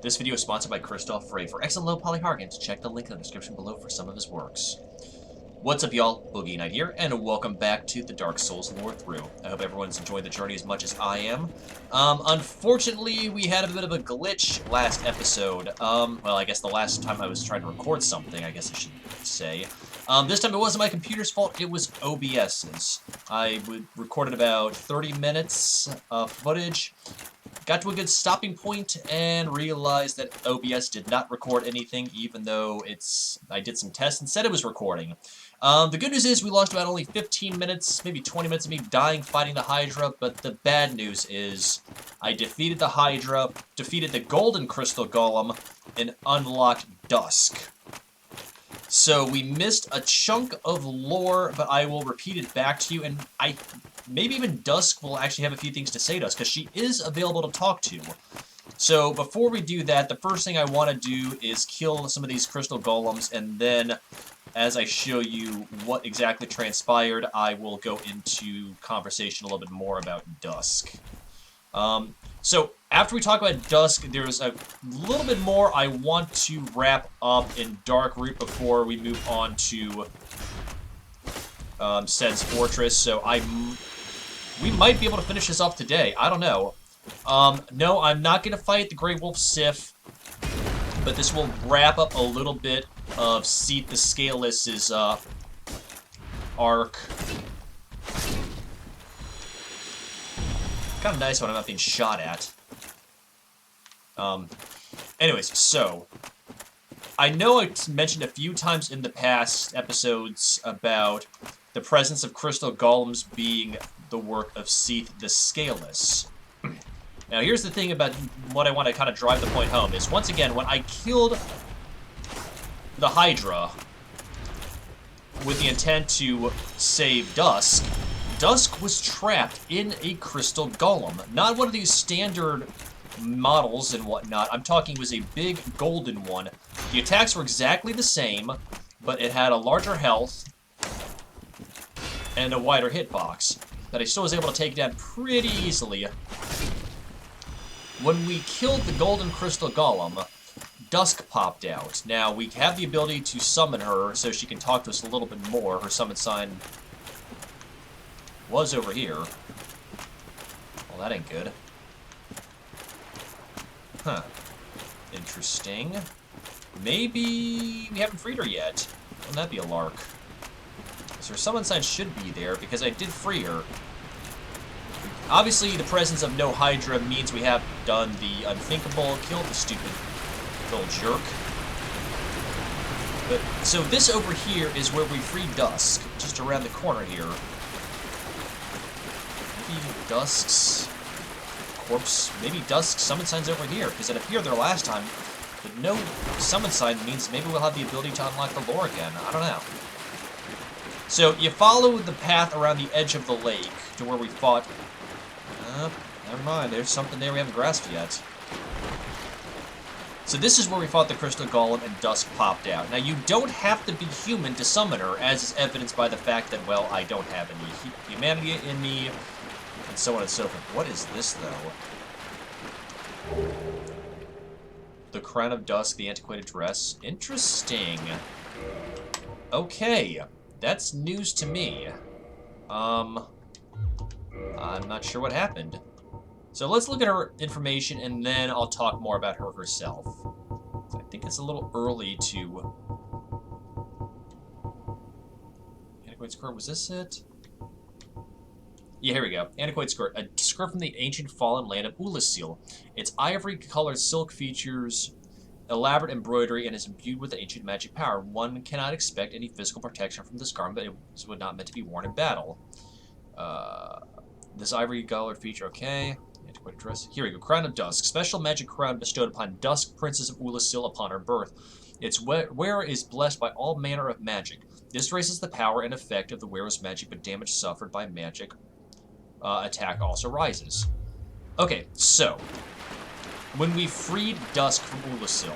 This video is sponsored by Christoph Frey. For excellent low poly Hargans, check the link in the description below for some of his works. What's up, y'all? Boogie Knight here, and welcome back to the Dark Souls Lorethrough. I hope everyone's enjoying the journey as much as I am. Unfortunately, we had a bit of a glitch last episode. Well, I guess the last time I was trying to record something, I guess I should say. This time it wasn't my computer's fault, it was OBS's. I recorded about 30 minutes of footage, got to a good stopping point, and realized that OBS did not record anything, even though I did some tests and said it was recording. The good news is we lost about only 15 minutes, maybe 20 minutes of me dying fighting the Hydra, but the bad news is I defeated the Hydra, defeated the Golden Crystal Golem, and unlocked Dusk. So we missed a chunk of lore, but I will repeat it back to you, and maybe even Dusk will actually have a few things to say to us, because she is available to talk to. So before we do that, the first thing I want to do is kill some of these crystal golems, and then as I show you what exactly transpired, I will go into conversation a little bit more about Dusk. So after we talk about Dusk, there's a little bit more I want to wrap up in Darkroot before we move on to Sed's Fortress. So we might be able to finish this off today. I don't know. No, I'm not going to fight the Grey Wolf Sif, but this will wrap up a little bit of XIII the Scaleless's arc. Kind of nice when I'm not being shot at. Anyways, so I know I mentioned a few times in the past episodes about the presence of crystal golems being the work of XIII the Scaleless. Now, here's the thing about what I want to kind of drive the point home is, once again, when I killed the Hydra with the intent to save Dusk, Dusk was trapped in a crystal golem. Not one of these standard models and whatnot. I'm talking it was a big golden one. The attacks were exactly the same, but it had a larger health and a wider hitbox that I still was able to take down pretty easily. When we killed the golden crystal golem, Dusk popped out. Now, we have the ability to summon her so she can talk to us a little bit more. Her summon sign was over here. Well, that ain't good. Huh. Interesting. Maybe we haven't freed her yet. Wouldn't that be a lark? So her summon sign should be there, because I did free her. Obviously, the presence of no Hydra means we have done the unthinkable, killed the stupid little jerk. But, so this over here is where we freed Dusk, just around the corner here. Maybe Dusk's corpse, maybe Dusk's summon sign's over here, because it appeared there last time, but no summon sign means maybe we'll have the ability to unlock the lore again. I don't know. So, you follow the path around the edge of the lake to where we fought. Never mind, there's something there we haven't grasped yet. So this is where we fought the Crystal Golem and Dusk popped out. Now, you don't have to be human to summon her, as is evidenced by the fact that, well, I don't have any humanity in me, and so on and so forth. What is this, though? The Crown of Dusk, the Antiquated Dress. Interesting. Okay, that's news to me. I'm not sure what happened. So let's look at her information, and then I'll talk more about her herself. I think it's a little early to... Antiquated Skirt, was this it? Yeah, here we go. Antiquated Skirt. A skirt from the ancient fallen land of Oolacile. Its ivory-colored silk features elaborate embroidery and is imbued with ancient magic power. One cannot expect any physical protection from this garment, but it was not meant to be worn in battle. This ivory-colored feature, okay. Antiquated dress. Here we go. Crown of Dusk. Special magic crown bestowed upon Dusk, Princess of Oolacile, upon her birth. Its wearer is blessed by all manner of magic. This raises the power and effect of the wearer's magic, but damage suffered by magic attack also rises. Okay, so when we freed Dusk from Oolacile,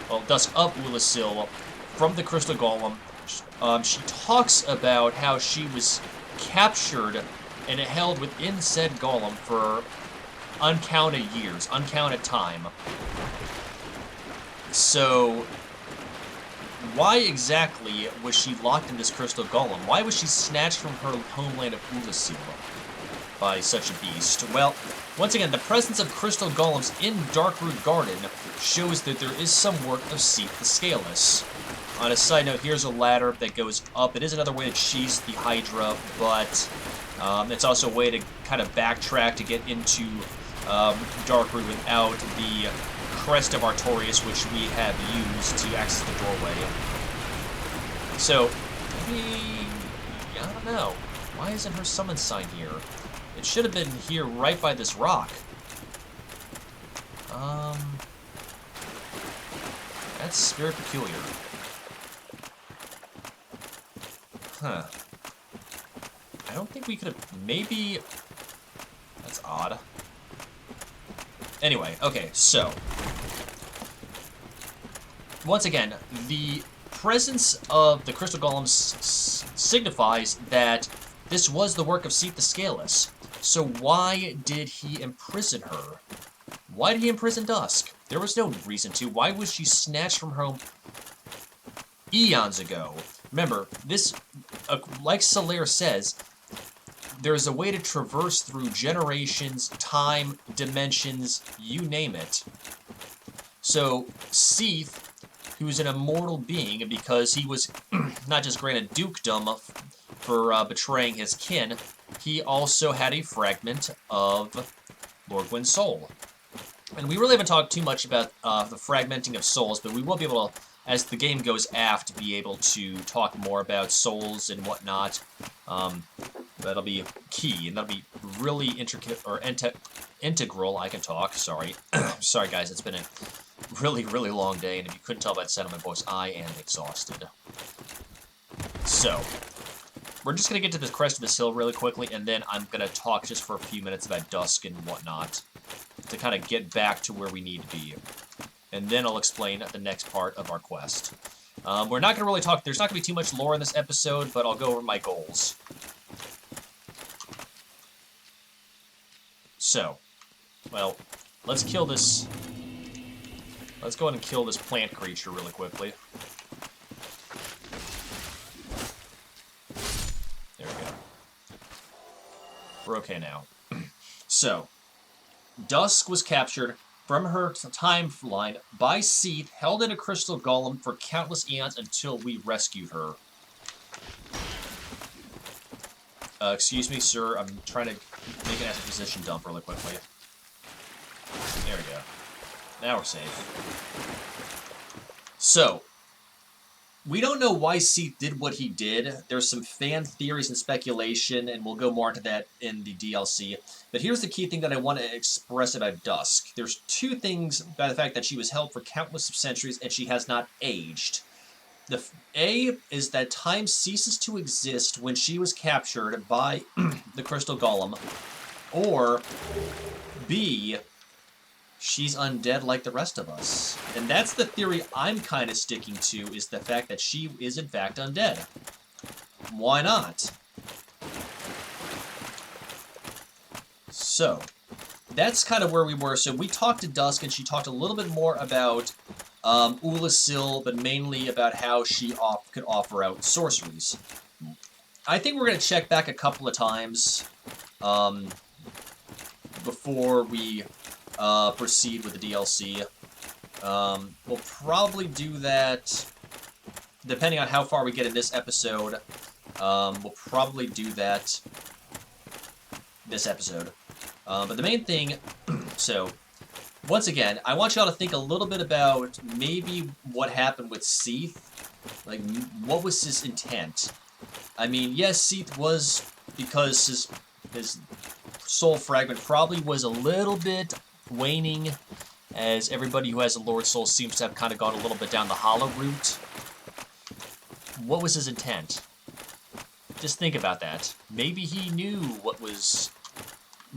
well, Dusk of Oolacile from the Crystal Golem, she talks about how she was captured and held within said golem for uncounted years, uncounted time. So, why exactly was she locked in this crystal golem? Why was she snatched from her homeland of Oolacile by such a beast? Well, once again, the presence of crystal golems in Darkroot Garden shows that there is some work of Seath the Scaleless. On a side note, here's a ladder that goes up. It is another way to cheese the Hydra, but it's also a way to kind of backtrack to get into Darkroot without the Crest of Artorias, which we have used to access the doorway. So, I don't know. Why isn't her summon sign here? It should have been here right by this rock. That's very peculiar. Huh. I don't think we could have... Maybe... That's odd. Anyway, okay, so... Once again, the presence of the crystal golems signifies that this was the work of Seath the Scaleless. So why did he imprison her? Why did he imprison Dusk? There was no reason to. Why was she snatched from home eons ago? Remember, this, like Solaire says, there's a way to traverse through generations, time, dimensions, you name it. So, Seath, who's an immortal being, because he was not just granted dukedom for betraying his kin, he also had a fragment of Lord Gwyn's soul. And we really haven't talked too much about the fragmenting of souls, but we will be able to, as the game goes aft, be able to talk more about souls and whatnot. That'll be key, and that'll be really intricate, or integral. I can talk, sorry. Sorry guys, it's been a really, really long day, and if you couldn't tell by the sound of my voice, I am exhausted. So, we're just going to get to the crest of this hill really quickly, and then I'm going to talk just for a few minutes about Dusk and whatnot, to kind of get back to where we need to be. And then I'll explain the next part of our quest. We're not going to really talk, there's not going to be too much lore in this episode, but I'll go over my goals. So, well, let's kill this, let's go ahead and kill this plant creature really quickly. There we go. We're okay now. So, Dusk was captured from her timeline by Seath, held in a crystal golem for countless eons until we rescued her. Excuse me, sir. I'm trying to make an exposition dump really quickly. There we go. Now we're safe. So, we don't know why Seath did what he did. There's some fan theories and speculation, and we'll go more into that in the DLC. But here's the key thing that I want to express about Dusk. There's two things about the fact that she was held for countless centuries and she has not aged. The A is that time ceases to exist when she was captured by the Crystal Golem. Or B, she's undead like the rest of us. And that's the theory I'm kind of sticking to, is the fact that she is in fact undead. Why not? So, that's kind of where we were. So we talked to Dusk, and she talked a little bit more about Oolacile, but mainly about how she could offer out sorceries. I think we're going to check back a couple of times before we proceed with the DLC. We'll probably do that, depending on how far we get in this episode. We'll probably do that this episode. But the main thing, so, once again, I want y'all to think a little bit about maybe what happened with Seath. Like, what was his intent? I mean, yes, Seath was, because his soul fragment probably was a little bit waning, as everybody who has a Lord Soul seems to have kind of gone a little bit down the hollow route. What was his intent? Just think about that. Maybe he knew what was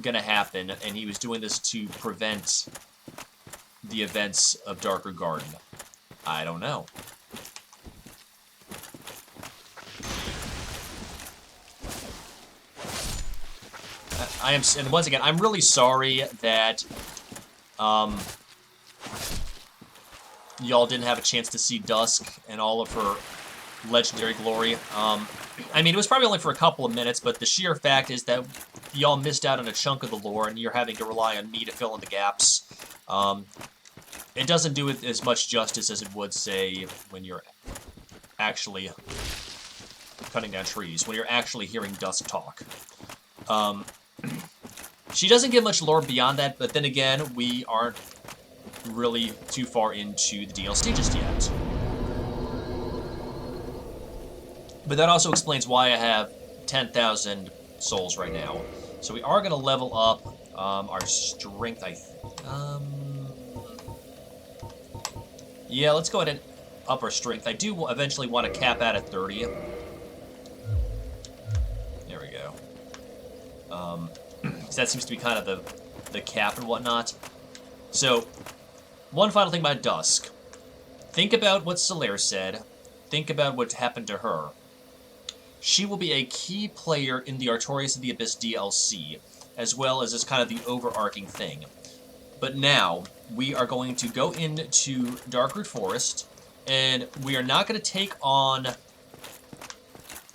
gonna happen, and he was doing this to prevent the events of Darkroot Garden. I don't know. And once again, I'm really sorry that y'all didn't have a chance to see Dusk and all of her legendary glory. I mean, it was probably only for a couple of minutes, but the sheer fact is that y'all missed out on a chunk of the lore, and you're having to rely on me to fill in the gaps. It doesn't do it as much justice as it would, say, when you're actually cutting down trees, when you're actually hearing Dusk talk. She doesn't give much lore beyond that, but then again, we aren't really too far into the DLC just yet. But that also explains why I have 10,000 souls right now. So we are going to level up our strength, yeah, let's go ahead and up our strength. I do eventually want to cap out at 30. There we go. So that seems to be kind of the cap and whatnot. So, one final thing about Dusk. Think about what Solaire said. Think about what happened to her. She will be a key player in the Artorias of the Abyss DLC, as well as kind of the overarching thing. But now, we are going to go into Darkroot Forest, and we are not going to take on...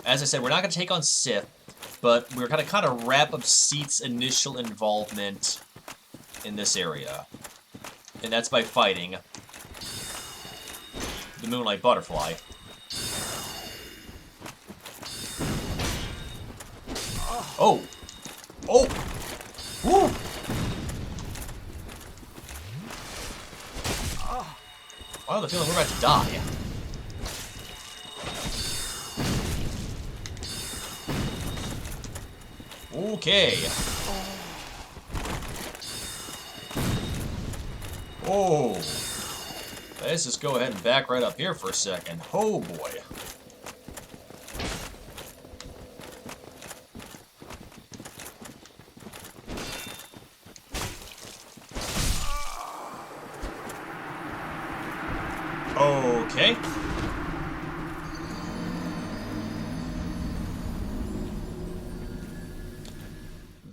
As I said, we're not going to take on Sith, but we're going to kind of wrap up Seat's initial involvement in this area. And that's by fighting the Moonlight Butterfly. Oh! Oh! Woo! I have the feeling we're about to die. Okay. Oh. Let's just go ahead and back right up here for a second. Oh boy. Okay.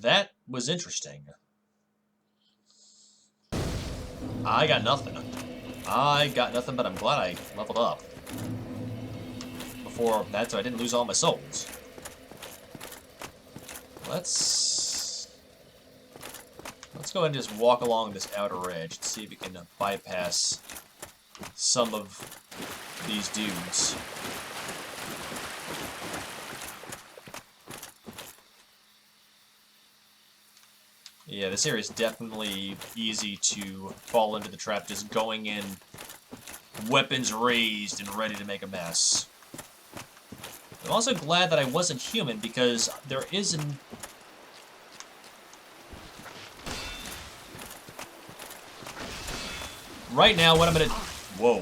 That was interesting. I got nothing. I got nothing, but I'm glad I leveled up. Before that, so I didn't lose all my souls. Let's go ahead and just walk along this outer edge and see if we can bypass some of these dudes. Yeah, this area is definitely easy to fall into the trap, just going in, weapons raised and ready to make a mess. I'm also glad that I wasn't human, because there isn't... Right now, what I'm gonna... Whoa.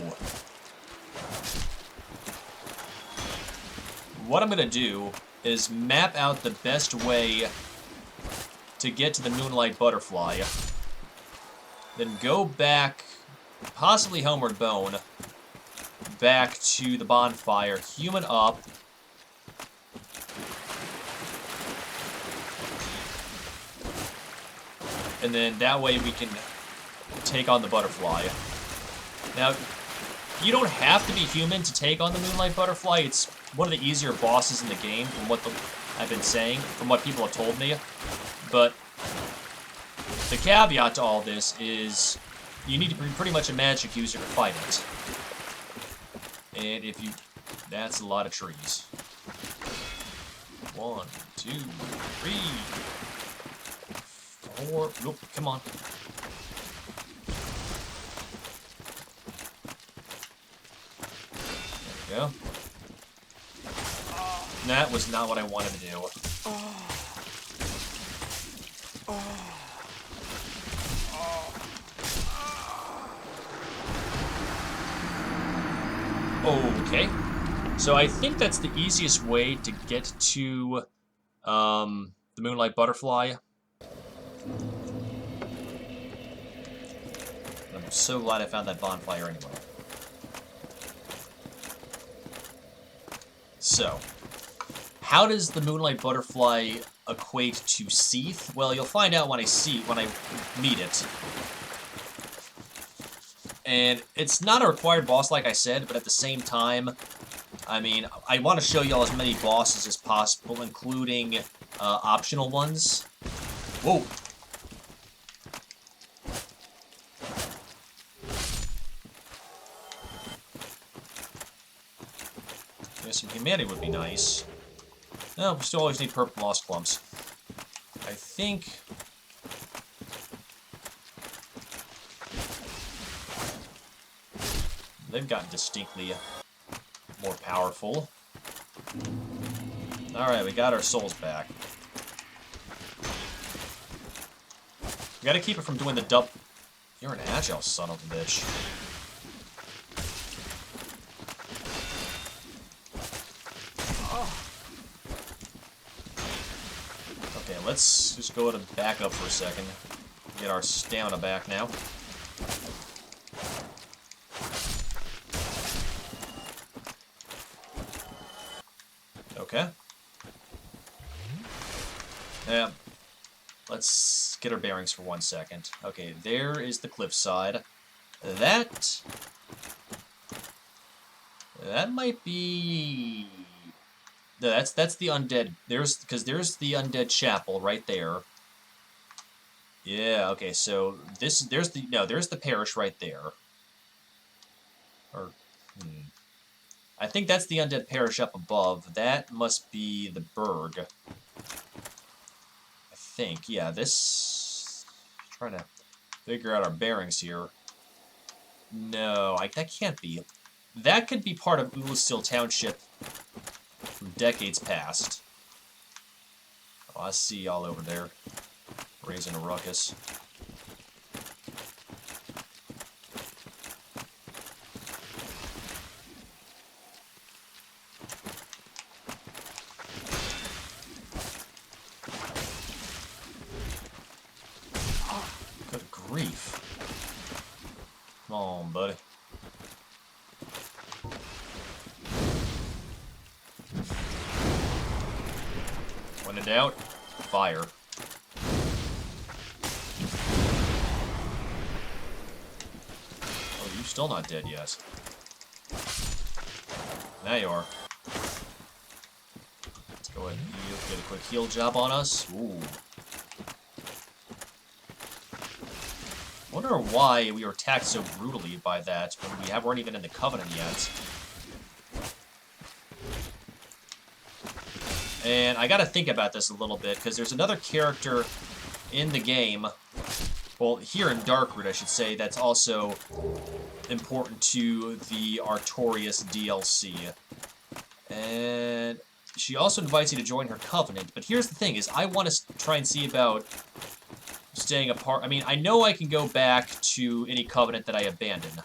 What I'm gonna do is map out the best way to get to the Moonlight Butterfly, then go back, possibly Homeward Bone, back to the bonfire, human up, and then that way we can take on the butterfly. Now, you don't have to be human to take on the Moonlight Butterfly. It's one of the easier bosses in the game, from what I've been saying, from what people have told me. But the caveat to all this is you need to be pretty much a magic user to fight it. And if you... That's a lot of trees. 1, 2, 3, 4... Nope, come on. There we go. That was not what I wanted to do. Okay, so I think that's the easiest way to get to the Moonlight Butterfly. I'm so glad I found that bonfire anyway. So, how does the Moonlight Butterfly equate to Seath? Well, you'll find out when I meet it. And it's not a required boss, like I said, but at the same time, I mean, I want to show y'all as many bosses as possible, including optional ones. Whoa! Yeah, some humanity would be nice. No, we still always need purple moss clumps. I think... they've gotten distinctly more powerful. Alright, we got our souls back. We gotta keep it from doing the dub... You're an agile son of a bitch. Okay, let's just go to back up for a second. Get our stamina back now. Okay. Yeah. Let's get our bearings for 1 second. Okay, there is the cliffside. That might be... That's the undead. There's the undead chapel right there. Yeah, okay, so there's the parish right there. Or I think that's the undead parish up above. That must be the burg. I think, yeah, this... trying to figure out our bearings here. No, that can't be. That could be part of Oolacile Township from decades past. Oh, I see y'all over there. Raising a ruckus. Good grief. Come on, buddy. When in doubt, fire. Oh, you're still not dead yet. Now you are. Let's go ahead and heal, get a quick heal job on us. Ooh. Wonder why we were attacked so brutally by that when we weren't even in the Covenant yet. And I gotta think about this a little bit, because there's another character in the game, well, here in Darkroot, I should say, that's also important to the Artorias DLC. And she also invites you to join her Covenant, but here's the thing, is I want to try and see about staying apart. I mean, I know I can go back to any Covenant that I abandon.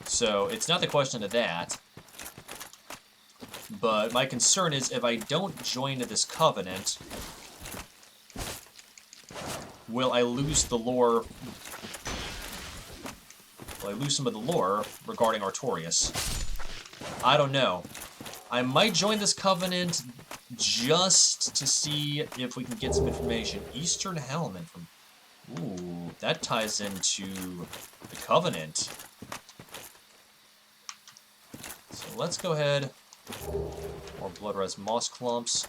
So, it's not the question of that. But my concern is, if I don't join this Covenant, will I lose the lore? Will I lose some of the lore regarding Artorias? I don't know. I might join this Covenant just to see if we can get some information. Eastern Helmet from... Ooh, that ties into the Covenant. So let's go ahead... More blood res moss clumps.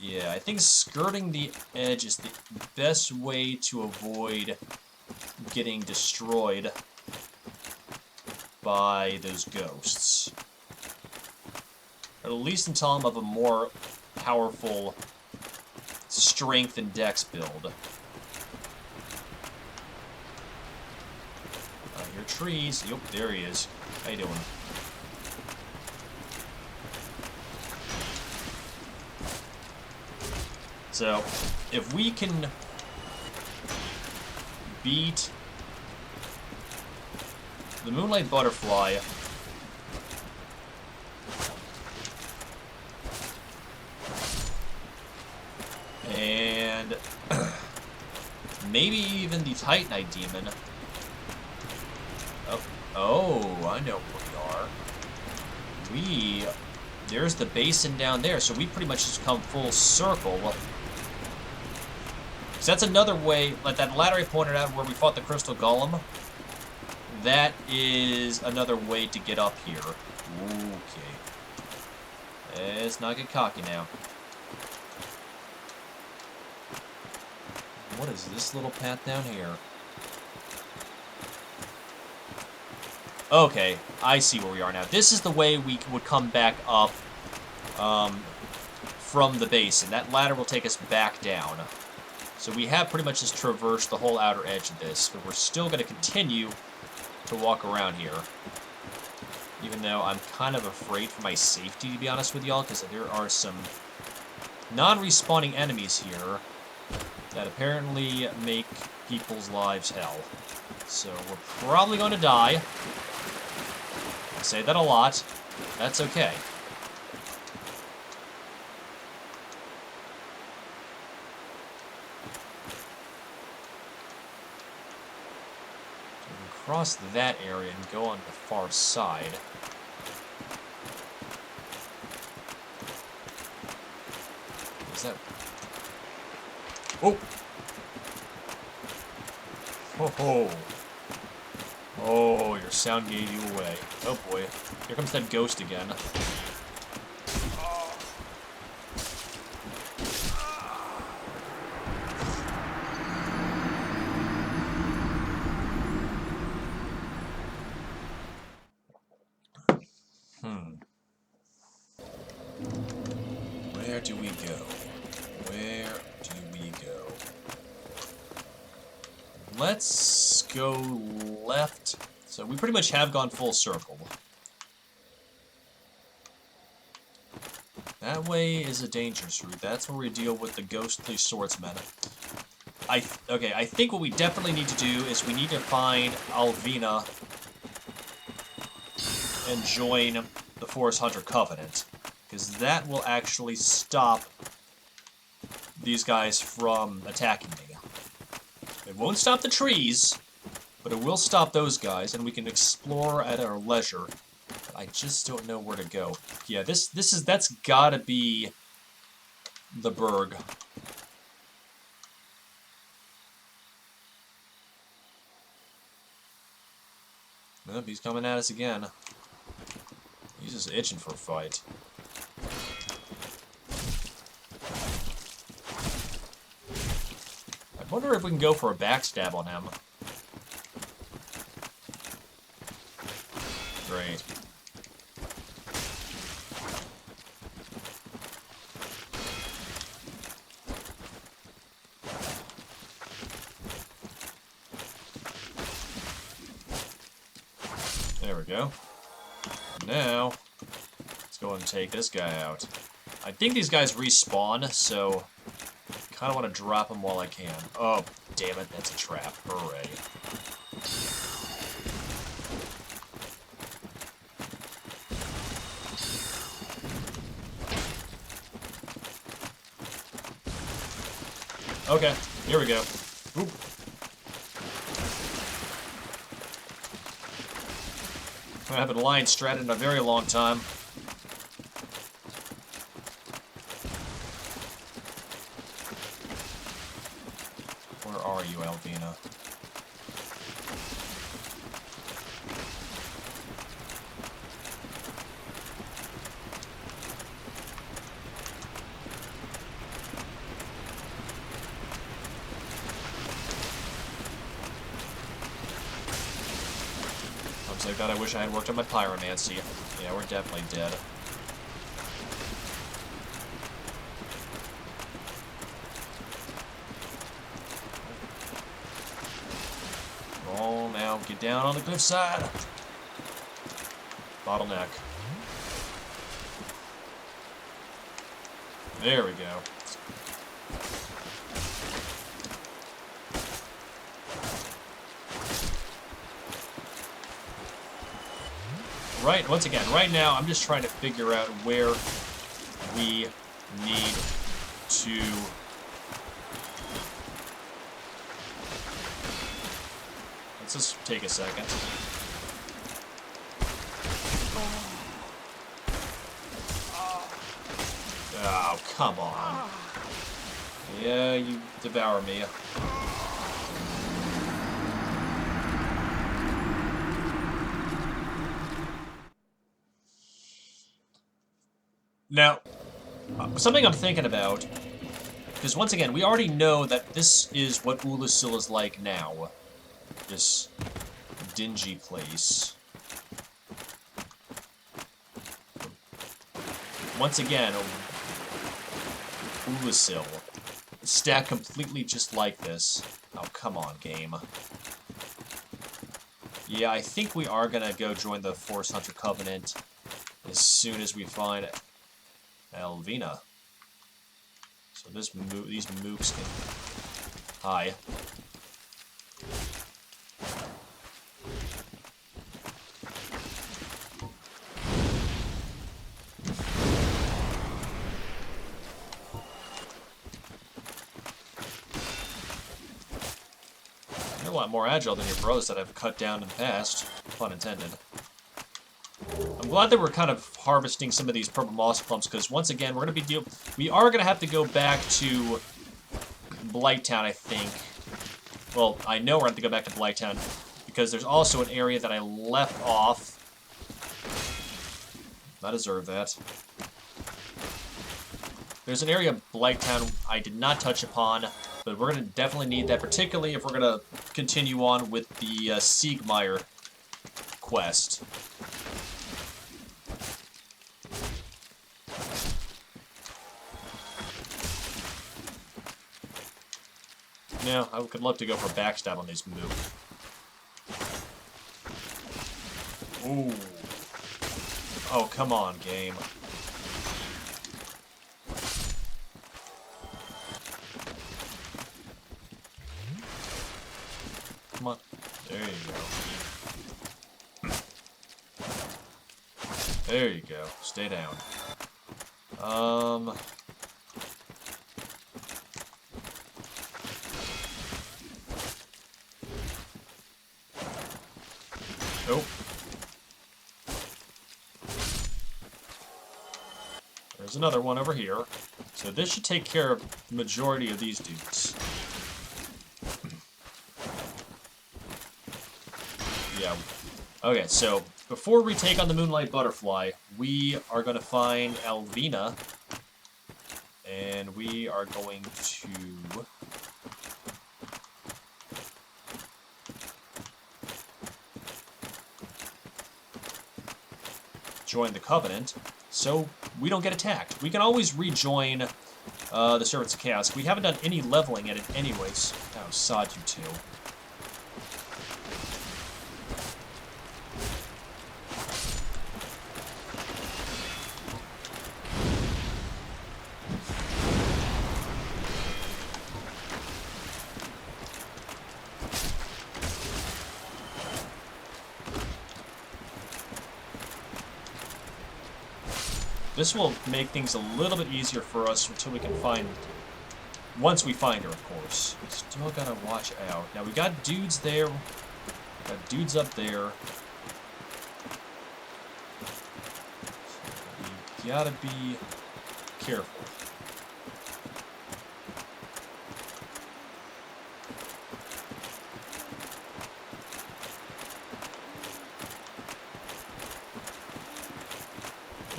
Yeah, I think skirting the edge is the best way to avoid getting destroyed by those ghosts. At least until I'm of a more powerful strength and dex build. I hear trees. Yep, there he is. How you doing? So, if we can beat the Moonlight Butterfly and maybe even the Titanite Demon. Oh, I know where we are. There's the basin down there, so we pretty much just come full circle So that's another way, like that ladder I pointed out where we fought the Crystal Golem. That is another way to get up here. Okay. Let's not get cocky now. What is this little path down here? Okay, I see where we are now. This is the way we would come back up from the basin. That ladder will take us back down. So we have pretty much just traversed the whole outer edge of this, but we're still going to continue to walk around here. Even though I'm kind of afraid for my safety, to be honest with y'all, because there are some non-respawning enemies here that apparently make people's lives hell. So we're probably going to die. I say that a lot. That's okay. Cross that area and go on the far side. Is that... Oh! Ho ho! Oh, your sound gave you away. Oh boy. Here comes that ghost again. Where do we go? Where do we go? Let's go left. So we pretty much have gone full circle. That way is a dangerous route. That's where we deal with the ghostly swordsmen. I think what we definitely need to do is we need to find Alvina and join the Forest Hunter Covenant. Because that will actually stop these guys from attacking me. It won't stop the trees, but it will stop those guys, and we can explore at our leisure. But I just don't know where to go. Yeah, that's gotta be the Berg. Nope, he's coming at us again. He's just itching for a fight. I wonder if we can go for a backstab on him. Great. There we go. Now, let's go ahead and take this guy out. I think these guys respawn, so kind of want to drop them while I can. Oh, damn it, that's a trap. Hooray. Okay, here we go. Oop. I haven't line stratted in a very long time. Where are you, Alvina? Oops, like that, I wish I had worked on my pyromancy. Yeah, we're definitely dead. Oh, now get down on the cliff side. Bottleneck. There we go. Right, once again, right now, I'm just trying to figure out where we need to... Let's just take a second. Oh, come on. Yeah, you devour me. Now, something I'm thinking about, because once again, we already know that this is what Oolacile is like now. This dingy place. Once again, Oolacile. Stacked completely just like this. Oh, come on, game. Yeah, I think we are gonna go join the Forest Hunter Covenant as soon as we find Alvina. So these mooks can... Hi. You're a lot more agile than your bros that I've cut down in the past. Pun intended. I'm glad that we're kind of harvesting some of these purple moss plums, because once again, we are gonna have to go back to Blighttown, I think. Well, I know we're gonna have to go back to Blighttown, because there's also an area that I left off. I deserve that. There's an area of Blighttown I did not touch upon, but we're gonna definitely need that, particularly if we're gonna continue on with the Siegmeyer quest. Yeah, I could love to go for backstab on this move. Ooh. Oh, come on, game. Come on. There you go. There you go. Stay down. Nope. There's another one over here. So this should take care of the majority of these dudes. Yeah. Okay, so before we take on the Moonlight Butterfly, we are going to find Alvina. And we are going to... join the Covenant, so we don't get attacked. We can always rejoin the Servants of Chaos. We haven't done any leveling at it anyways. Oh, sod you two. This will make things a little bit easier for us until we can find... Once we find her, of course. Still gotta watch out. Now, we got dudes there. Got dudes up there. So you gotta be careful.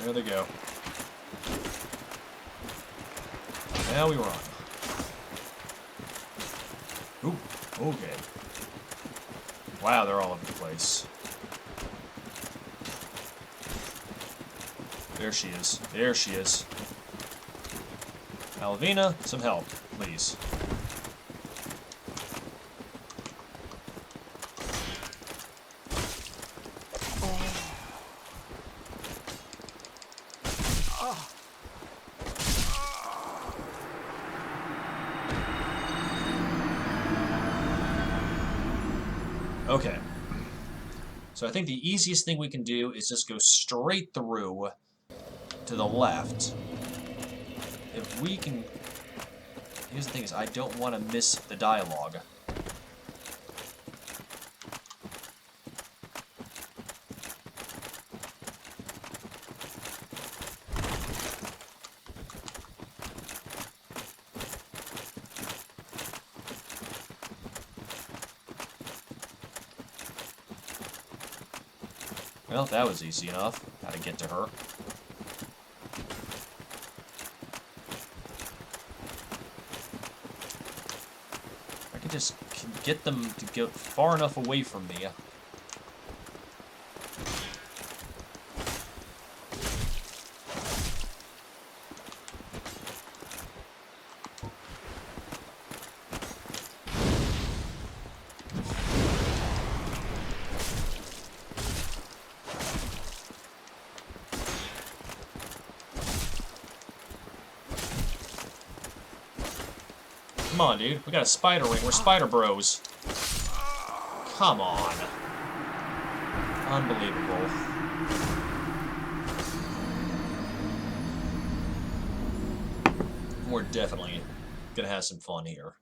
There they go. Now we run. Ooh, okay. Wow, they're all over the place. There she is. There she is. Alvina, some help, please. Okay. So I think the easiest thing we can do is just go straight through to the left. If we can... Here's the thing is, I don't want to miss the dialogue. Well, that was easy enough. How to get to her. I could just get them to get far enough away from me. Come on, dude. We got a spider ring. We're spider bros. Come on. Unbelievable. We're definitely gonna have some fun here.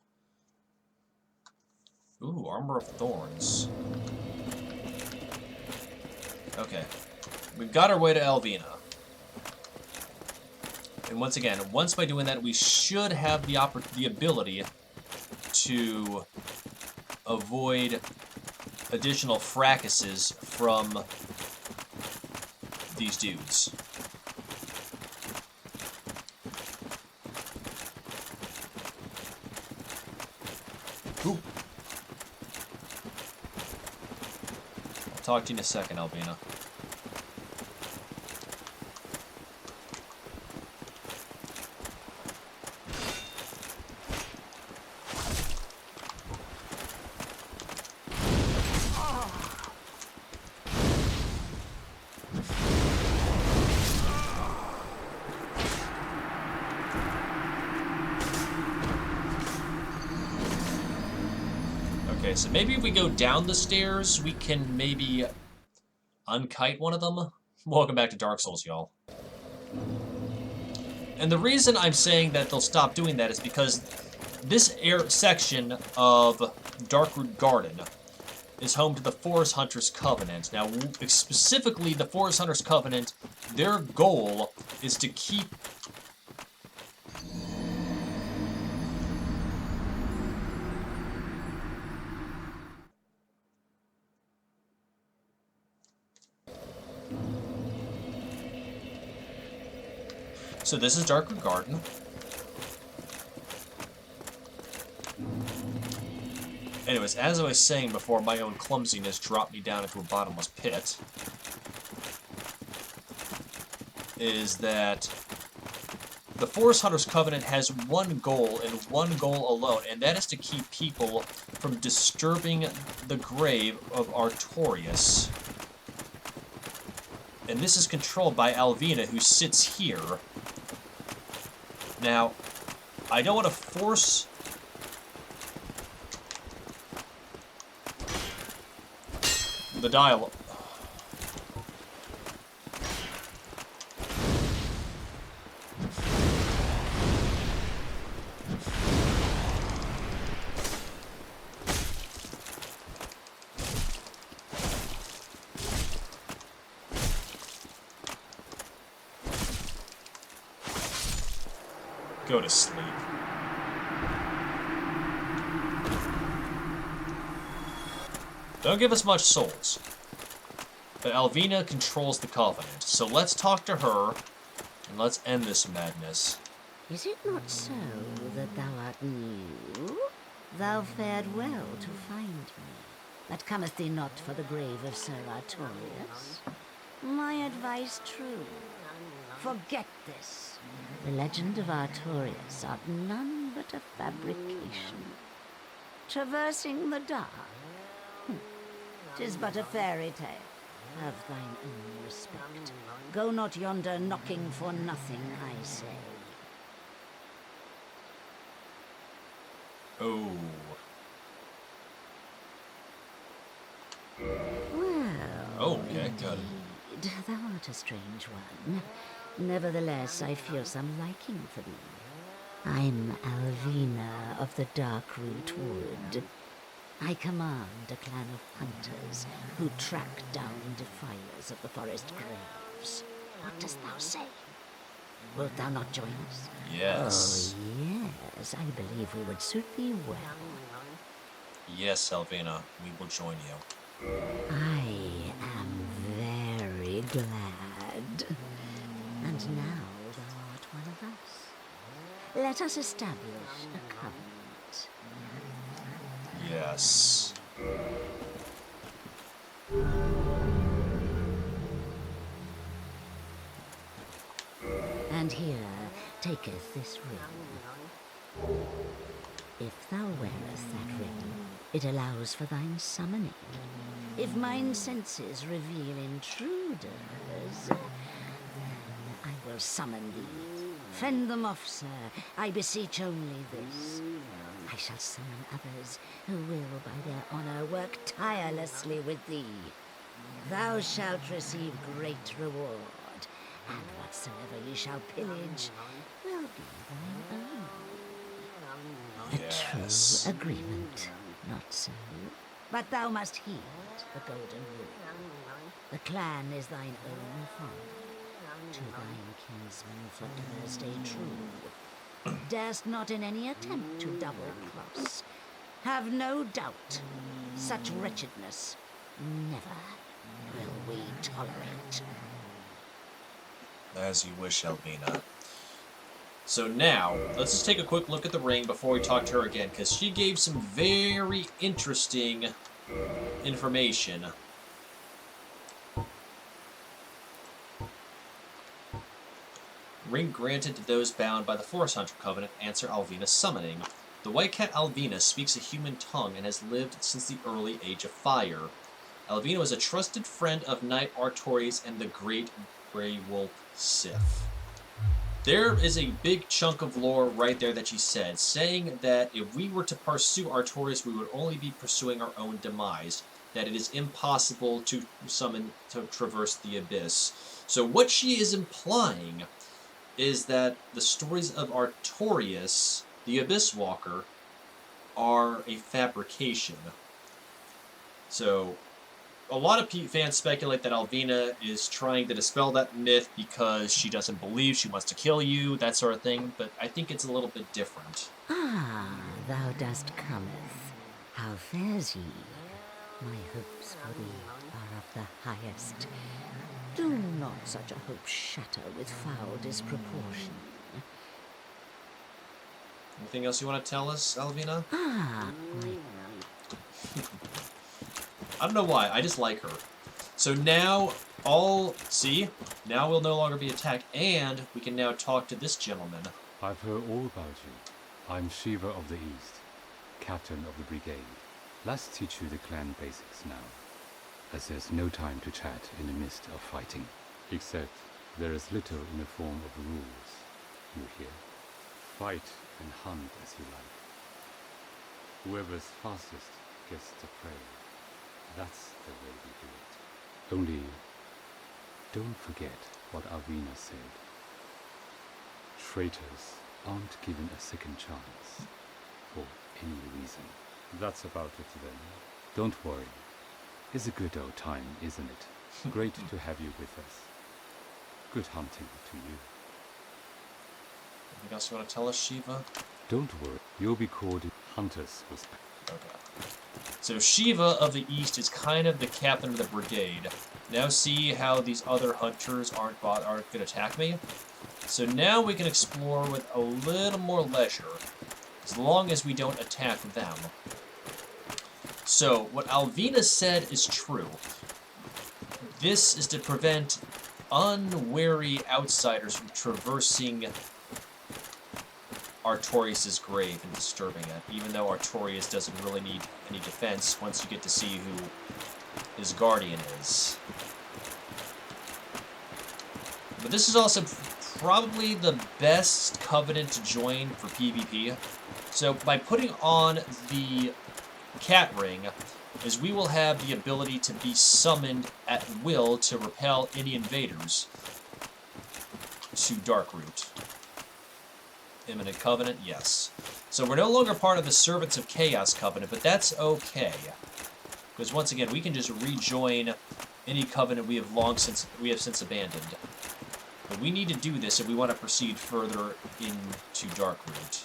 Ooh, Armor of Thorns. Okay. We've got our way to Alvina. And once again, once by doing that, we should have the ability to avoid additional fracases from these dudes. Ooh. I'll talk to you in a second, Alvina. Okay, so maybe if we go down the stairs, we can maybe unkite one of them. Welcome back to Dark Souls, y'all. And the reason I'm saying that they'll stop doing that is because this section of Darkroot Garden is home to the Forest Hunters Covenant. Now, specifically, the Forest Hunters Covenant, their goal is to keep... So this is Darkroot Garden. Anyways, as I was saying before, my own clumsiness dropped me down into a bottomless pit. Is that the Forest Hunters Covenant has one goal and one goal alone, and that is to keep people from disturbing the grave of Artorias. And this is controlled by Alvina, who sits here. Now, I don't want to force... the dialogue. Go to sleep. Don't give us much souls. But Alvina controls the Covenant, so let's talk to her, and let's end this madness. Is it not so that thou art new? Thou fared well to find me, but cometh thee not for the grave of Sir Artorias? My advice true. Forget this. The legend of Artorias art none but a fabrication. Traversing the dark. 'Tis but a fairy tale. Have thine own respect. Go not yonder knocking for nothing, I say. Oh. Well, Oh, yeah, good. indeed, thou art a strange one. Nevertheless, I feel some liking for thee. I'm Alvina of the Darkroot Wood. I command a clan of hunters who track down defiers of the forest graves. What dost thou say? Wilt thou not join us? Yes. Oh, yes, I believe we would suit thee well. Yes, Alvina, we will join you. I am very glad. And now thou art one of us. Let us establish a covenant. Yes. And here taketh this ring. If thou wearest that ring, it allows for thine summoning. If mine senses reveal intruders, then I will summon thee. Fend them off, sir. I beseech only this. I shall summon others who will, by their honor, work tirelessly with thee. Thou shalt receive great reward, and whatsoever ye shall pillage will be thine own. A Yes. true agreement, not so? But thou must heed the golden rule. The clan is thine own father, to thine kinsman forever stay true. Darest not in any attempt to double-cross. Have no doubt, such wretchedness never will we tolerate. As you wish, Elvina. So now, let's just take a quick look at the ring before we talk to her again, because she gave some very interesting information. Ring granted to those bound by the Forest Hunter Covenant answer Alvina's summoning. The White Cat Alvina speaks a human tongue and has lived since the early Age of Fire. Alvina was a trusted friend of Knight Artorias and the Great Grey Wolf Sith. There is a big chunk of lore right there that she said, saying that if we were to pursue Artorias, we would only be pursuing our own demise, that it is impossible to traverse the Abyss. So what she is implying is that the stories of Artorias, the Abyss Walker, are a fabrication. So a lot of fans speculate that Alvina is trying to dispel that myth because she doesn't believe she wants to kill you, that sort of thing, but I think it's a little bit different. Ah, thou dost cometh. How fares ye? My hopes for thee are of the highest. Do not such a hope shatter with foul disproportion. Anything else you want to tell us, Alvina? Ah, my... I don't know why, I just like her. So now, now we'll no longer be attacked, and we can now talk to this gentleman. I've heard all about you. I'm Shiva of the East, captain of the brigade. Let's teach you the clan basics now, as there's no time to chat in the midst of fighting. Except there is little in the form of rules, you hear. Fight and hunt as you like. Whoever's fastest gets the prey. That's the way we do it. Only, don't forget what Alvina said. Traitors aren't given a second chance, for any reason. That's about it then. Don't worry. It's a good old time, isn't it? Great to have you with us. Good hunting to you. Anything else you want to tell us, Shiva? Don't worry. You'll be called Hunters with... Okay. So Shiva of the East is kind of the captain of the brigade. Now see how these other hunters aren't going to attack me? So now we can explore with a little more leisure, as long as we don't attack them. So, what Alvina said is true. This is to prevent unwary outsiders from traversing Artorias' grave and disturbing it, even though Artorias doesn't really need any defense once you get to see who his guardian is. But this is also probably the best covenant to join for PvP. So by putting on the cat ring, is we will have the ability to be summoned at will to repel any invaders to Darkroot. Imminent Covenant, yes. So we're no longer part of the Servants of Chaos Covenant, but that's okay. Because once again, we can just rejoin any covenant we have since abandoned. But we need to do this if we want to proceed further into Darkroot.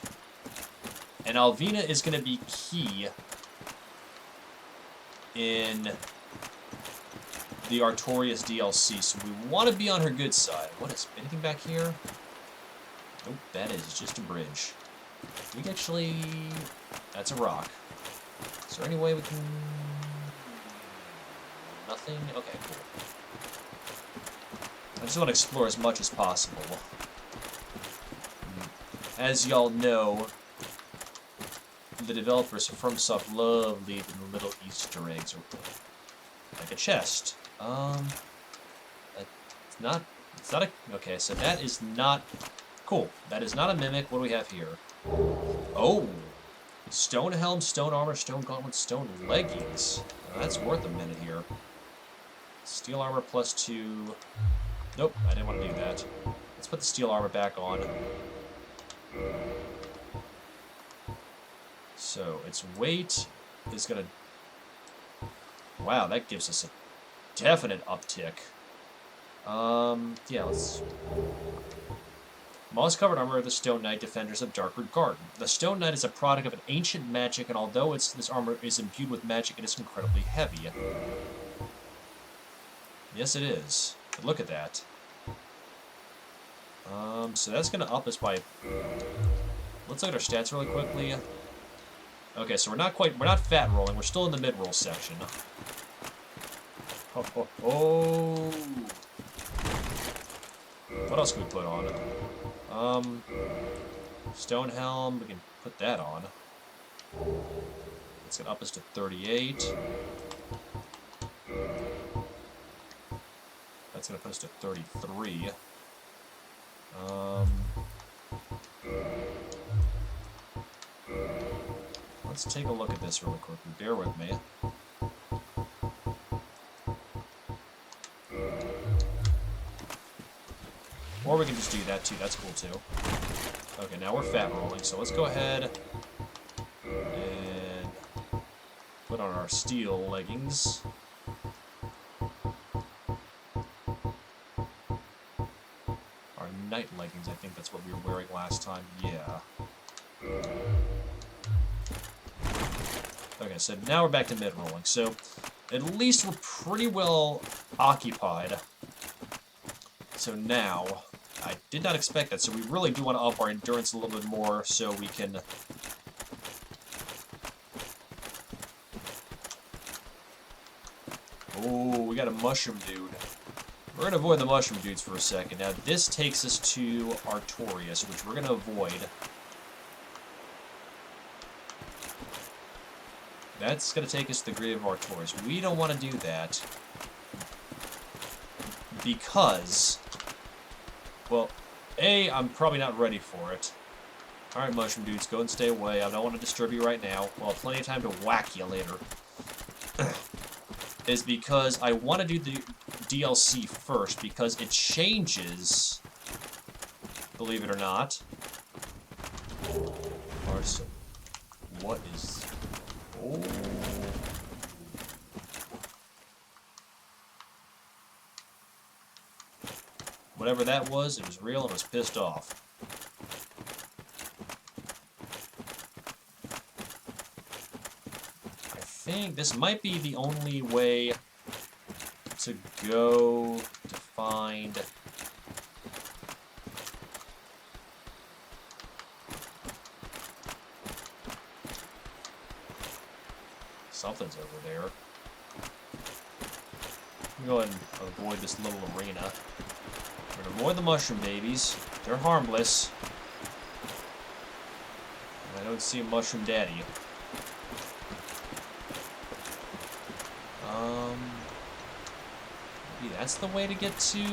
And Alvina is going to be key in the Artorias DLC, so we want to be on her good side. What is anything back here? Nope, that is just a bridge. We can actually... That's a rock. Is there any way we can... Nothing? Okay, cool. I just want to explore as much as possible. As y'all know, the developers of FromSoft love leaving little Easter eggs, like a chest. It's not a, okay, so that is not, cool. That is not a mimic. What do we have here? Oh, stone helm, stone armor, stone gauntlet, stone leggings. That's worth a minute here. Steel armor +2. Nope, I didn't want to do that. Let's put the steel armor back on. So, its weight is gonna... Wow, that gives us a definite uptick. Yeah, let's... Moss-covered armor of the Stone Knight, defenders of Darkroot Garden. The Stone Knight is a product of an ancient magic, and although this armor is imbued with magic, it is incredibly heavy. Yes, it is. But look at that. So that's gonna up us by... Let's look at our stats really quickly. Okay, so we're not fat rolling, we're still in the mid-roll section. Oh, oh, oh. What else can we put on? Stone helm, we can put that on. It's gonna up us to 38. That's gonna put us to 33. Let's take a look at this really quickly. Bear with me. Or we can just do that too. That's cool too. Okay, now we're fat rolling, so let's go ahead and put on our steel leggings. Our night leggings, I think that's what we were wearing last time. Yeah. Okay, so now we're back to mid-rolling. So, at least we're pretty well occupied. So now, I did not expect that, so we really do want to up our endurance a little bit more so we can... Oh, we got a mushroom dude. We're going to avoid the mushroom dudes for a second. Now, this takes us to Artorias, which we're going to avoid. That's going to take us to the Grave of Artorias. We don't want to do that because, well, A, I'm probably not ready for it. Alright, mushroom dudes, go and stay away. I don't want to disturb you right now. Well, plenty of time to whack you later. Is because I want to do the DLC first, because it changes, believe it or not. What is... Oh. Whatever that was, it was real and was pissed off. I think this might be the only way to go to find... Something's over there. I'm going to avoid this little arena. We're going to avoid the mushroom babies. They're harmless. And I don't see a mushroom daddy. Maybe that's the way to get to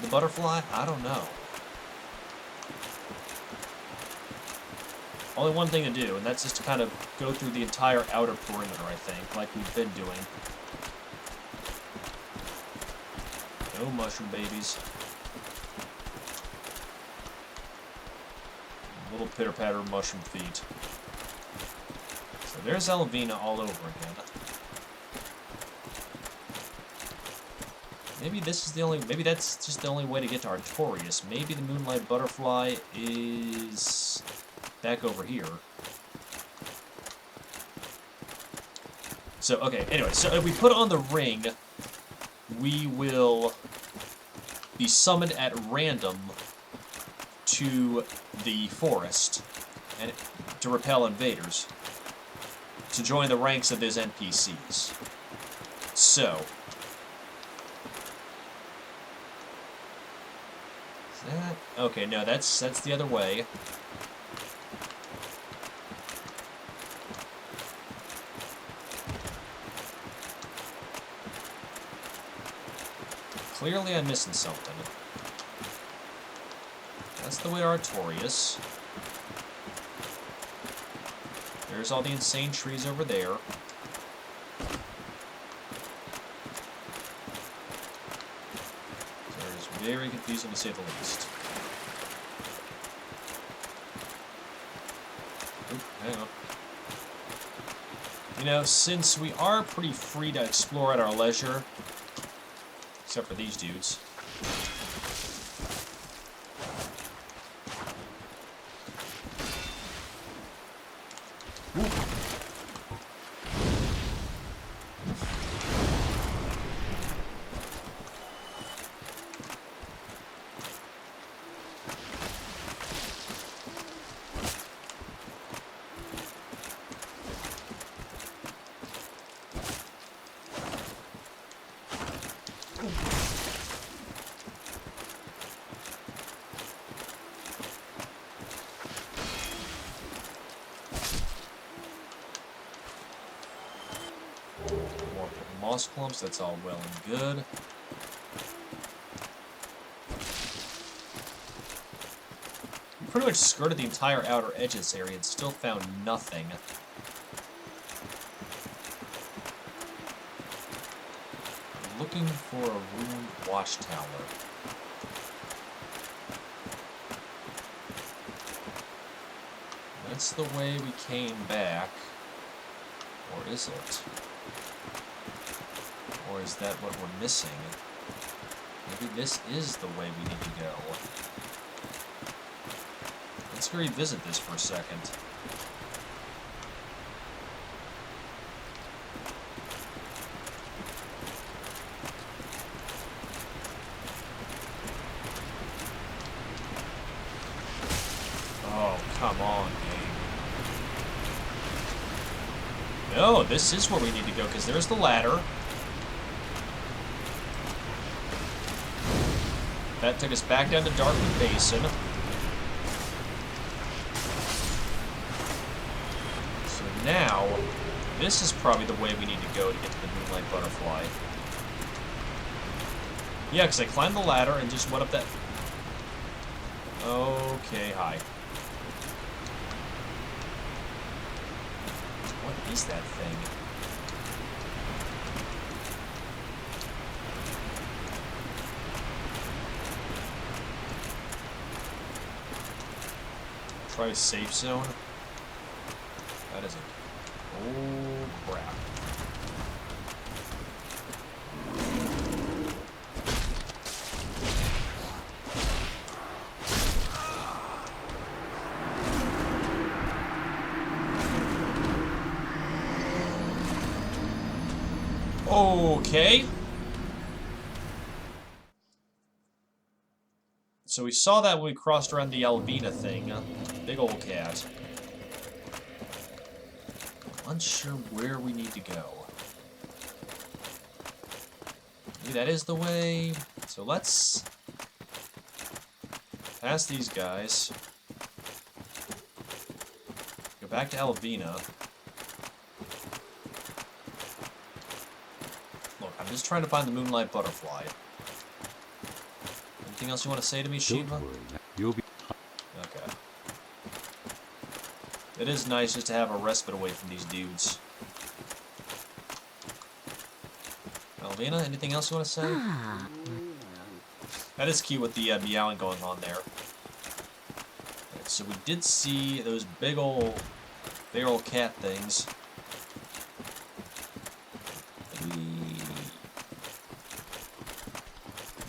the butterfly? I don't know. Only one thing to do, and that's just to kind of go through the entire outer perimeter, I think, like we've been doing. No mushroom babies. Little pitter-patter mushroom feet. So there's Elvina all over again. Maybe this is the only, maybe that's just the only way to get to Artorias. Maybe the Moonlight Butterfly is... back over here. So, okay, anyway, so if we put on the ring, we will be summoned at random to the forest and to repel invaders, to join the ranks of those NPCs. So, is that... Okay, no, that's the other way. Clearly I'm missing something. That's the way to Artorias. There's all the insane trees over there. So it's very confusing to say the least. Oop, hang on. You know, since we are pretty free to explore at our leisure, except for these dudes. More moss clumps, that's all well and good. We pretty much skirted the entire outer edge of this area and still found nothing. I'm looking for a ruined watchtower. That's the way we came back. Or is it? Or is that what we're missing? Maybe this is the way we need to go. Let's revisit this for a second. Oh, come on, game. No, this is where we need to go, because there's the ladder. That took us back down to Darkroot Basin. So now, this is probably the way we need to go to get to the Moonlight Butterfly. Yeah, because I climbed the ladder and just went up that... Okay, hi. What is that thing? Try safe zone. That isn't. Oh crap. Okay. So we saw that when we crossed around the Alvina thing. Big old cat. Unsure where we need to go. Maybe that is the way. So let's pass these guys. Go back to Alvina. Look, I'm just trying to find the Moonlight Butterfly. Anything else you want to say to me, Shiva? Don't worry, you'll be... Okay. It is nice just to have a respite away from these dudes. Alvina, anything else you want to say? That is cute with the meowing going on there. Right, so we did see those big old cat things.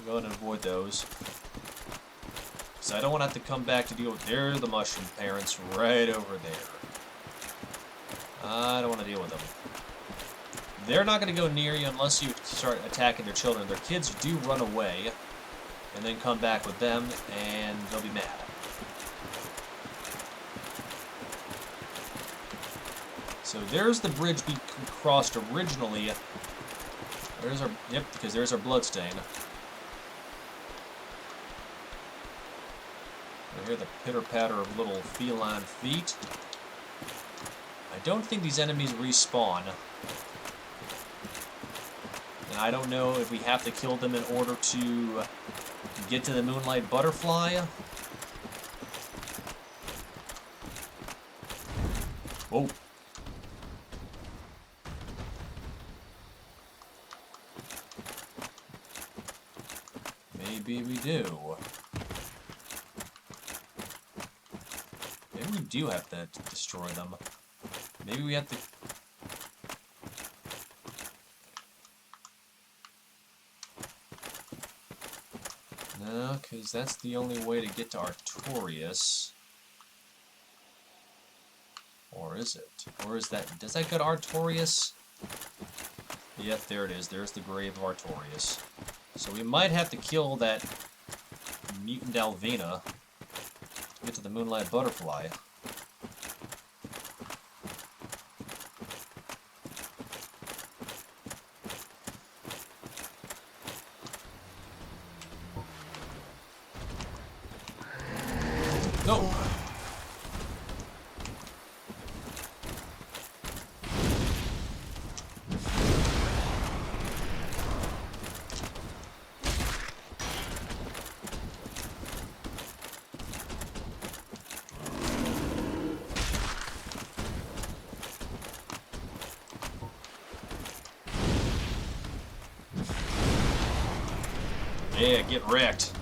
Go ahead and avoid those. Because I don't want to have to come back to deal with... They're the mushroom parents right over there. I don't want to deal with them. They're not going to go near you unless you start attacking their children. Their kids do run away, and then come back with them, and they'll be mad. So there's the bridge we crossed originally. There's our, yep, because there's our bloodstain. I hear the pitter-patter of little feline feet. I don't think these enemies respawn. And I don't know if we have to kill them in order to get to the Moonlight Butterfly. Whoa. Maybe we do. Maybe we do have to destroy them. Maybe we have to... No, because that's the only way to get to Artorias. Or is it? Or is that... Does that go to Artorias? Yep, there it is. There's the grave of Artorias. So we might have to kill that mutant Alvina to get to the Moonlight Butterfly. No! Yeah, get wrecked.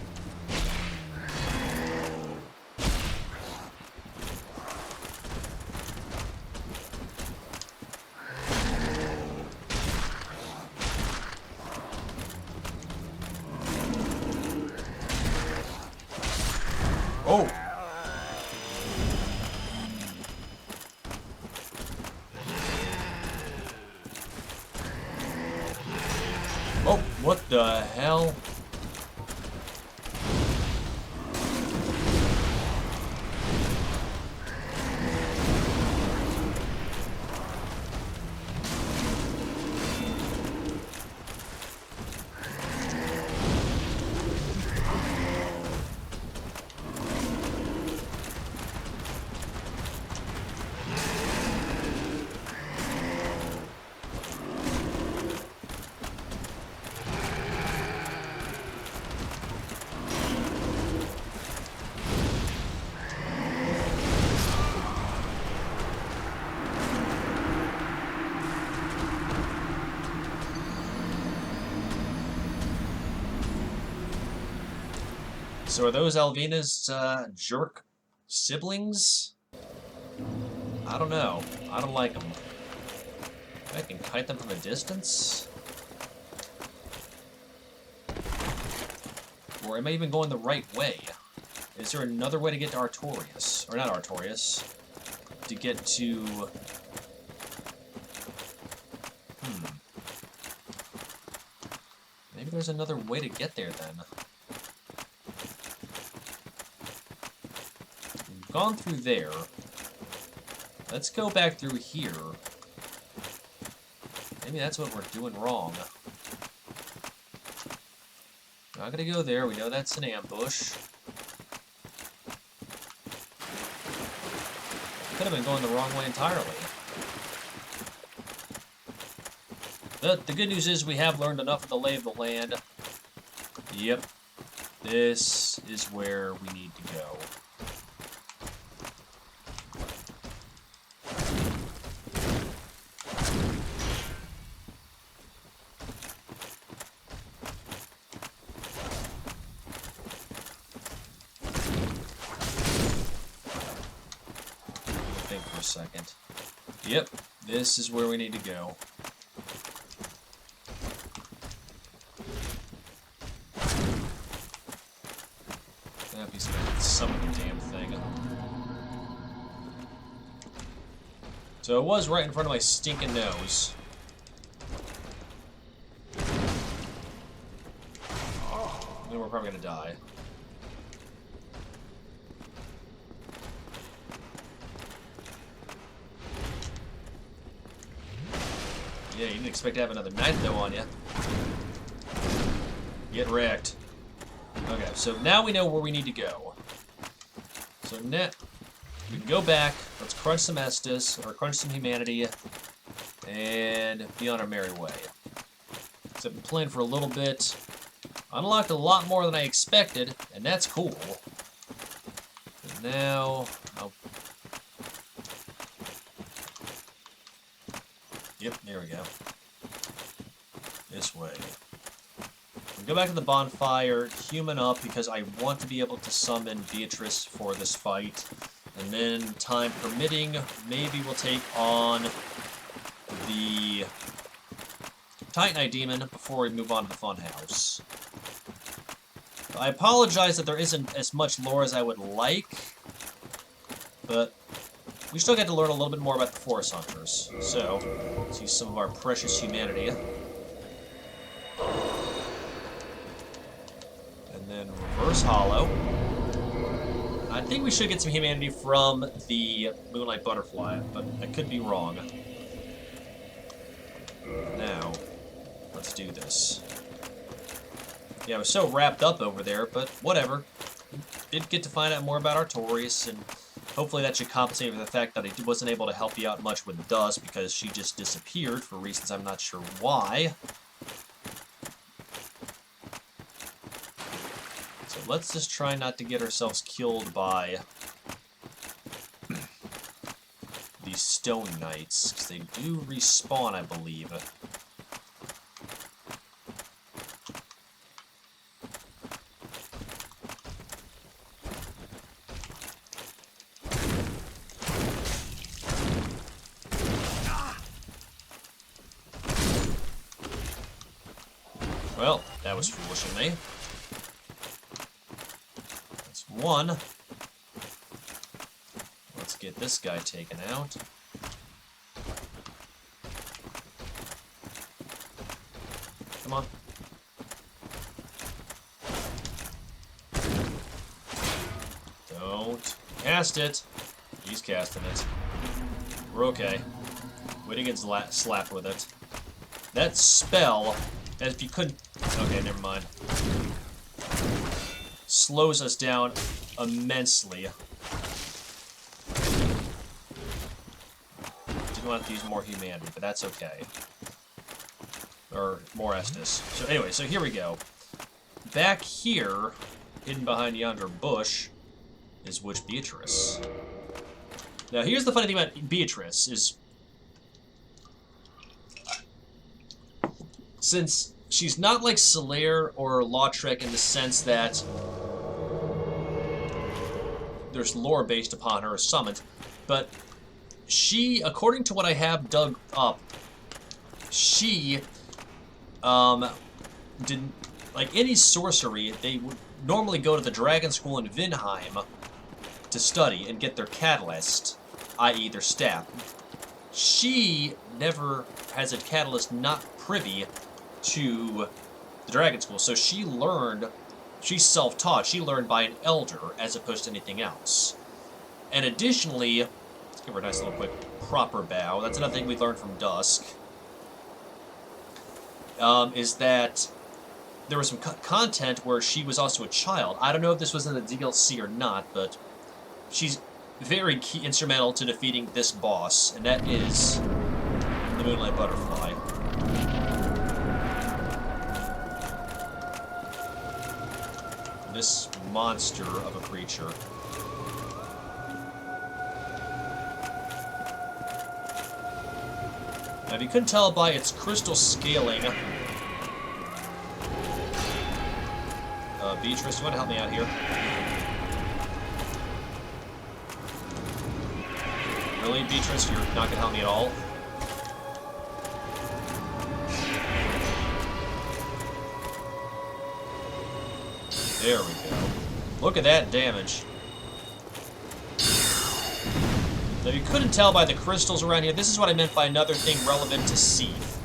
Oh! Oh, what the hell? So are those Alvina's jerk siblings? I don't know. I don't like them. I can kite them from a distance? Or am I even going the right way? Is there another way to get to Artorias? Or not Artorias. To get to... Maybe there's another way to get there then. We've gone through there. Let's go back through here. Maybe that's what we're doing wrong. Not gonna go there, we know that's an ambush. Could have been going the wrong way entirely. The good news is we have learned enough of the lay of the land. Yep. This is where we need to go. Think for a second. Yep, this is where we need to go. That'd be some damn thing. So it was right in front of my stinking nose. Then we're probably gonna die. Yeah, you didn't expect to have another knife though on you. Get wrecked. Okay, so now we know where we need to go. So now we can go back. Let's crunch some Estus, or crunch some humanity, and be on our merry way. So I've been playing for a little bit. Unlocked a lot more than I expected, and that's cool. And now, yep, there we go. This way. We'll go back to the bonfire, human up, because I want to be able to summon Beatrice for this fight. And then, time permitting, maybe we'll take on the Titanite Demon before we move on to the Funhouse. I apologize that there isn't as much lore as I would like, but we still get to learn a little bit more about the Forest Hunters. So, let's use some of our precious humanity. And then reverse hollow. I think we should get some humanity from the Moonlight Butterfly, but I could be wrong. Now, let's do this. Yeah, I was so wrapped up over there, but whatever. Did get to find out more about Artorias, and hopefully that should compensate for the fact that I wasn't able to help you out much with Dust, because she just disappeared for reasons I'm not sure why. So let's just try not to get ourselves killed by these Stone Knights, because they do respawn, I believe. Well, that was foolish of me. That's one. Let's get this guy taken out. Come on. Don't cast it. He's casting it. We're okay. We didn't get slapped with it. That spell, as if you couldn't... Okay, never mind. Slows us down immensely. Didn't want to use more humanity, but that's okay. Or more Estus. So anyway, so here we go. Back here, hidden behind yonder bush, is Witch Beatrice. Now here's the funny thing about Beatrice, is... since she's not like Solaire or Lautrec in the sense that there's lore based upon her summons, but she, according to what I have dug up, she didn't, like any sorcery, they would normally go to the Dragon School in Vinheim to study and get their catalyst, i.e. their staff. She never has a catalyst not privy to the Dragon School, so she learned, she's self-taught, she learned by an elder as opposed to anything else. And additionally, let's give her a nice little quick proper bow. That's another thing we learned from Dusk. Is that there was some content where she was also a child. I don't know if this was in the DLC or not, but she's very instrumental to defeating this boss, and that is the Moonlight Butterfly. This monster of a creature. Now, if you couldn't tell by its crystal scaling, Beatrice, do you want to help me out here? Really, Beatrice? You're not going to help me at all? There we go. Look at that damage. Now, if you couldn't tell by the crystals around here, this is what I meant by another thing relevant to Seath.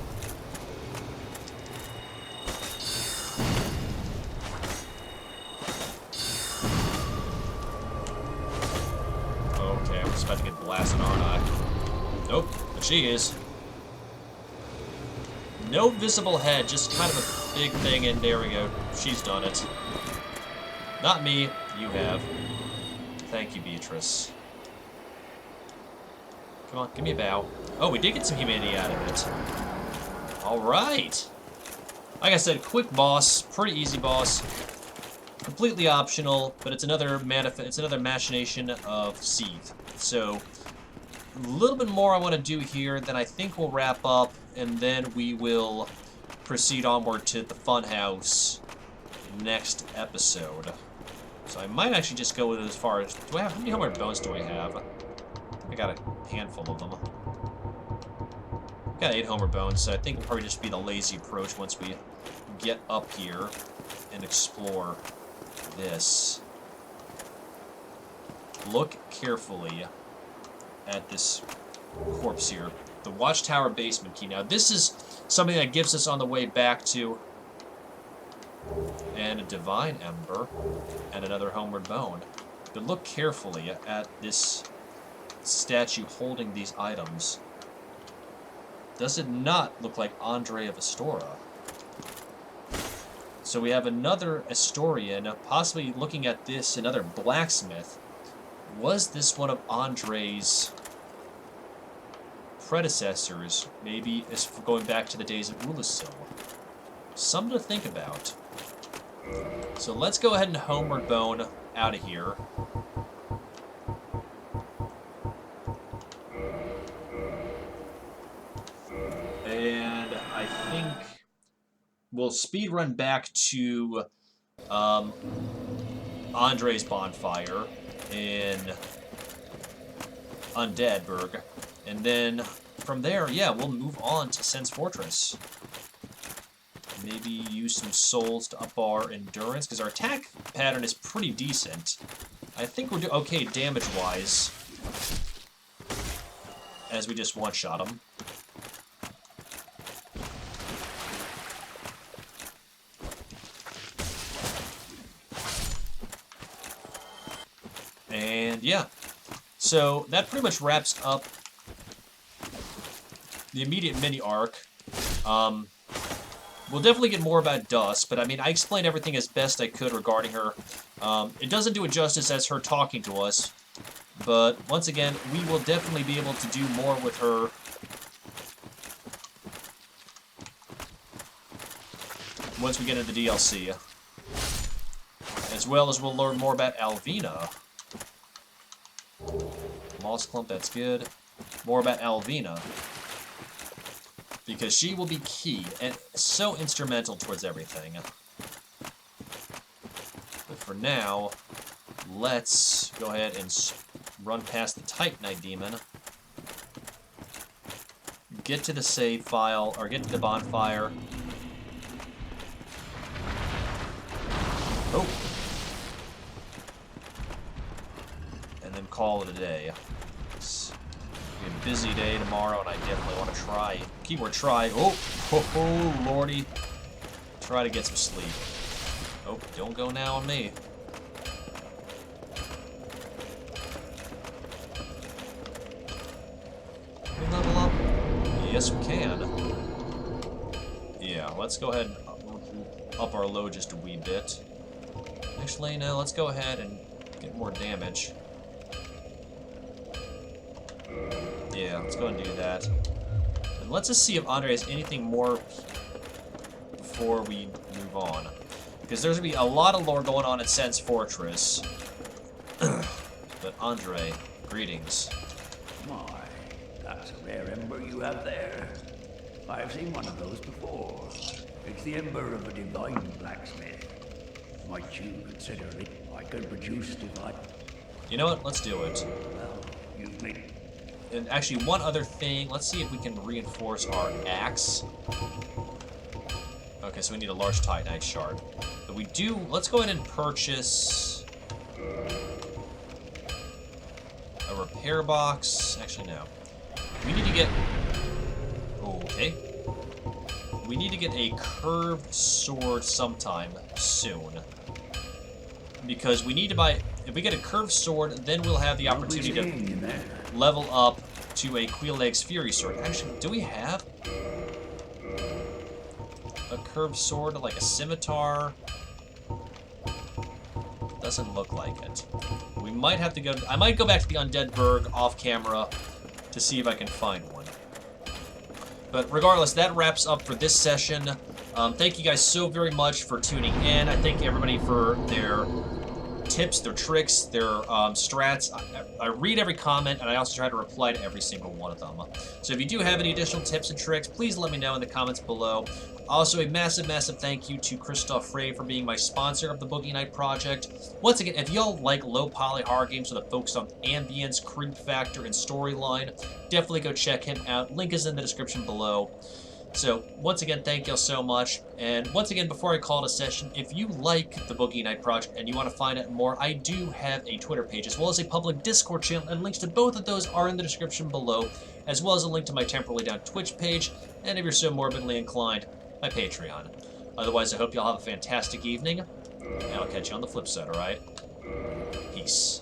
She is. No visible head, just kind of a big thing, and there we go. She's done it. Not me. You have. Thank you, Beatrice. Come on, give me a bow. Oh, we did get some humanity out of it. Alright. Like I said, quick boss, pretty easy boss. Completely optional, but it's another machination of XIII. So, a little bit more I want to do here, then I think we'll wrap up, and then we will proceed onward to the funhouse next episode. So I might actually just go with it as far as... how many homeward bones do I have? I got a handful of them. Got 8 homeward bones, so I think it'll probably just be the lazy approach once we get up here and explore this. Look carefully at this corpse here. The watchtower basement key. Now, this is something that gives us on the way back to... and a divine ember, and another homeward bone. But look carefully at this statue holding these items. Does it not look like Andre of Astora? So we have another Astorian, possibly looking at this, another blacksmith. Was this one of Andre's predecessors? Maybe it's going back to the days of Oolacile. Something to think about. So let's go ahead and homeward bone out of here. And I think we'll speed run back to Andre's bonfire in Undeadburg. And then from there, yeah, we'll move on to Sen's Fortress. Maybe use some souls to up our endurance, because our attack pattern is pretty decent. I think we're doing okay damage-wise, as we just one-shot him. And yeah, so that pretty much wraps up the immediate mini-arc. We'll definitely get more about Dust, but I mean, I explained everything as best I could regarding her. It doesn't do it justice as her talking to us, but once again, we will definitely be able to do more with her. Once we get into the DLC. As well as we'll learn more about Alvina. Moss Clump, that's good. More about Alvina. Because she will be key and so instrumental towards everything. But for now, let's go ahead and run past the Titanite Demon. Get to the save file, or get to the bonfire. Oh! And then call it a day. It's gonna be a busy day tomorrow, and I definitely want to try. Keyword try. Oh, lordy. Try to get some sleep. Oh, don't go now on me. Can we level up? Yes, we can. Yeah, let's go ahead and up our load just a wee bit. Actually, no, let's go ahead and get more damage. Yeah, let's go and do that. And let's just see if Andre has anything more before we move on. Because there's going to be a lot of lore going on in Sen's Fortress. But Andre, greetings. My, that's a rare ember you have there. I've seen one of those before. It's the ember of a divine blacksmith. Might you consider it? I could produce divine... You know what? Let's do it. Well, you've made... And actually, one other thing. Let's see if we can reinforce our axe. Okay, so we need a large Titanite shard. But we do... Let's go ahead and purchase... a repair box. Actually, no. We need to get... Okay. We need to get a curved sword sometime soon. Because we need to buy... If we get a curved sword, then we'll have the opportunity to level up to a Queeleg's Fury Sword. Actually, do we have a curved sword, like a scimitar? Doesn't look like it. We might have to go... I might go back to the Undead Burg off camera to see if I can find one. But regardless, that wraps up for this session. Thank you guys so very much for tuning in. I thank everybody for their tips, their tricks, their strats. I read every comment, and I also try to reply to every single one of them. So if you do have any additional tips and tricks, please let me know in the comments below. Also, a massive, massive thank you to Christoph Frey for being my sponsor of the Boogie Night project. Once again, if y'all like low-poly horror games with a focus on ambience, creep factor, and storyline, definitely go check him out. Link is in the description below. So, once again, thank y'all so much. And once again, before I call it a session, if you like the Boogie Night project and you want to find out more, I do have a Twitter page, as well as a public Discord channel, and links to both of those are in the description below, as well as a link to my temporarily down Twitch page, and if you're so morbidly inclined, my Patreon. Otherwise, I hope y'all have a fantastic evening, and I'll catch you on the flip side, alright? Peace.